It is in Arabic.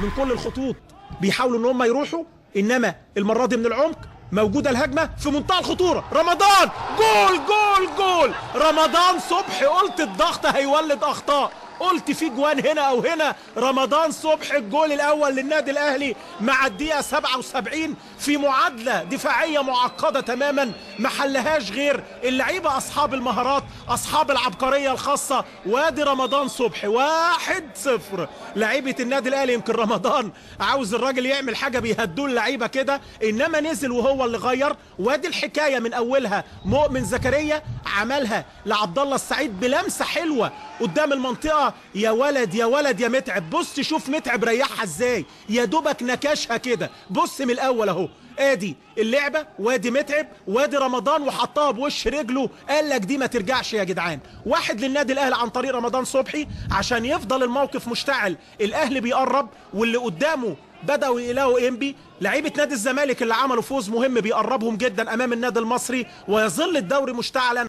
من كل الخطوط بيحاولوا ان هم يروحوا، انما المره دي من العمق موجوده الهجمه في منتهى الخطوره. رمضان جول جول جول رمضان صبحي. قلت الضغط هيولد اخطاء، قلت في جوان هنا او هنا. رمضان صبحي الجول الاول للنادي الاهلي مع الدقيقه 77 في معادله دفاعيه معقده تماما ما حلهاش غير اللعيبه اصحاب المهارات اصحاب العبقريه الخاصه. وادي رمضان صبحي 1-0 لعيبه النادي الاهلي. يمكن رمضان عاوز الراجل يعمل حاجه بيهدوا اللعيبه كده، انما نزل وهو اللي غير. وادي الحكايه من اولها. مؤمن زكريا عملها لعبد الله السعيد بلمسه حلوه قدام المنطقه. يا ولد يا ولد يا متعب، بص شوف متعب ريحها ازاي، يا دوبك نكشها كده. بص من الاول اهو، ادي اللعبه وادي متعب وادي رمضان وحطها بوش رجله. قال لك دي ما ترجعش يا جدعان. 1 للنادي الاهلي عن طريق رمضان صبحي عشان يفضل الموقف مشتعل. الاهلي بيقرب واللي قدامه بدأوا يلاقوا انبي. لعيبه نادي الزمالك اللي عملوا فوز مهم بيقربهم جدا امام النادي المصري، ويظل الدوري مشتعلا.